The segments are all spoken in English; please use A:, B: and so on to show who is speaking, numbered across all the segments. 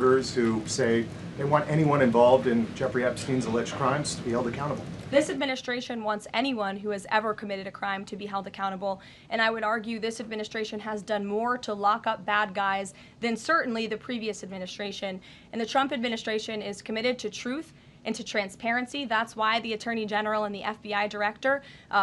A: who say they want anyone involved in Jeffrey Epstein's alleged crimes to be held accountable.
B: This administration wants anyone who has ever committed a crime to be held accountable, and I would argue this administration has done more to lock up bad guys than certainly the previous administration. And the Trump administration is committed to truth and to transparency. That's why the Attorney General and the FBI Director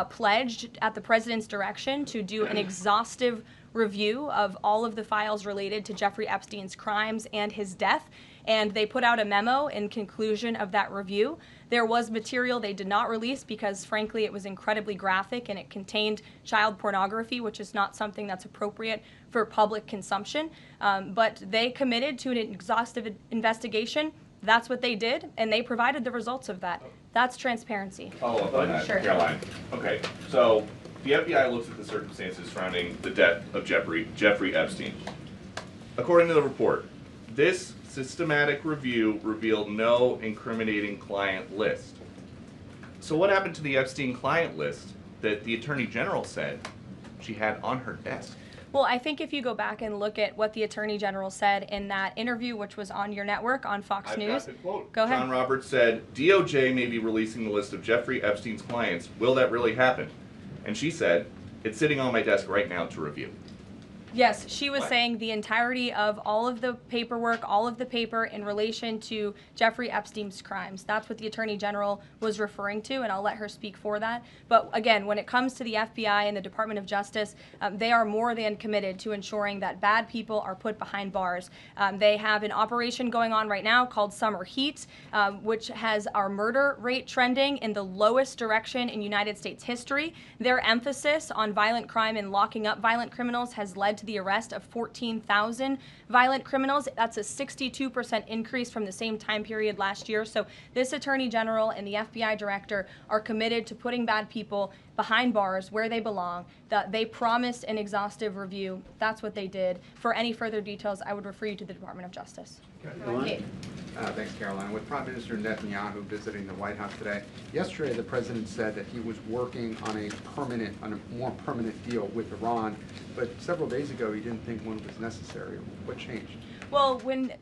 B: pledged at the President's direction to do an exhaustive review of all of the files related to Jeffrey Epstein's crimes and his death. And they put out a memo in conclusion of that review. There was material they did not release because, frankly, it was incredibly graphic and it contained child pornography, which is not something that's appropriate for public consumption. But they committed to an exhaustive investigation. That's what they did, and they provided the results of that. That's transparency.
C: Follow up on that,
B: Sure.
C: Karoline. Okay, so the FBI looks at the circumstances surrounding the death of Jeffrey Epstein. According to the report, this systematic review revealed no incriminating client list. So what happened to the Epstein client list that the Attorney General said she had on her desk?
B: Well, I think if you go back and look at what the Attorney General said in that interview, which was on your network on Fox News.
C: Got the quote.
B: Go ahead.
C: John Roberts said, DOJ may be releasing the list of Jeffrey Epstein's clients. Will that really happen? And she said, it's sitting on my desk right now to review.
B: Yes, she was saying the entirety of all of the paperwork, all of the paper in relation to Jeffrey Epstein's crimes. That's what the Attorney General was referring to, and I'll let her speak for that. But again, when it comes to the FBI and the Department of Justice, they are more than committed to ensuring that bad people are put behind bars. They have an operation going on right now called Summer Heat, which has our murder rate trending in the lowest direction in United States history. Their emphasis on violent crime and locking up violent criminals has led to the arrest of 14,000 violent criminals. That's a 62% increase from the same time period last year. So this Attorney General and the FBI Director are committed to putting bad people behind bars where they belong. They promised an exhaustive review. That's what they did. For any further details, I would refer you to the Department of Justice.
D: Okay. Thanks, Karoline. With Prime Minister Netanyahu visiting the White House today, yesterday the president said that he was working on a more permanent deal with Iran, but several days ago he didn't think one was necessary. What changed?
B: Well, when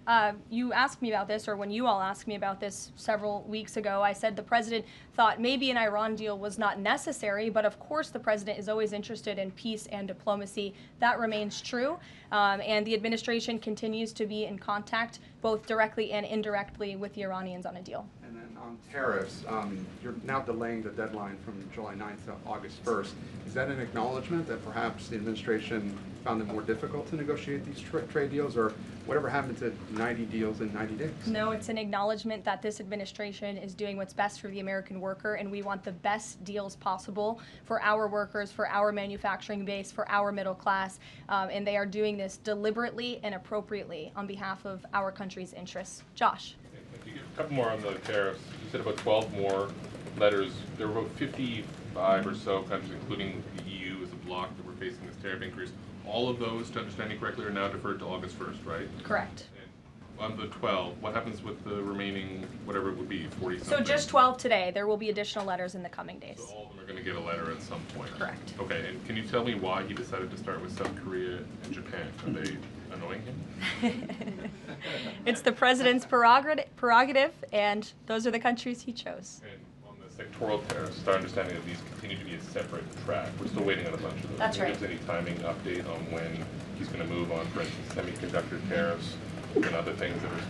B: you asked me about this, or when you all asked me about this several weeks ago, I said the president thought maybe an Iran deal was not necessary, but of course the president is always interested in peace and diplomacy. That remains true, and the administration continues to be in contact, both directly and indirectly, with the Iranians on a deal.
D: And then on tariffs, you're now delaying the deadline from July 9th to August 1st. Is that an acknowledgement that perhaps the administration found it more difficult to negotiate these trade deals, or whatever happened to 90 deals in 90 days?
B: No, it's an acknowledgement that this administration is doing what's best for the American worker, and we want the best deals possible for our workers, for our manufacturing base, for our middle class, and they are doing this deliberately and appropriately on behalf of our country's interests. Josh.
E: A couple more on the tariffs. You said about 12 more letters. There were about 55 or so countries, including the EU as a bloc, that were facing this tariff increase. All of those, to understand you correctly, are now deferred to August 1st, right?
B: Correct.
E: And on the 12, what happens with the remaining, whatever it would be, 40-something?
B: So just 12 today. There will be additional letters in the coming days.
E: So all of them are going to get a letter at some point?
B: Correct.
E: Okay, and can you tell me why he decided to start with South Korea and Japan? Are they annoying him?
B: It's the president's prerogative, and those are the countries he chose.
E: And on the sectoral tariffs, it's our understanding that these continue to be a separate track. We're still waiting on a bunch of those.
B: That's right.
E: Can you give us any timing update on when he's going to move on, for instance, semiconductor tariffs and other things that are still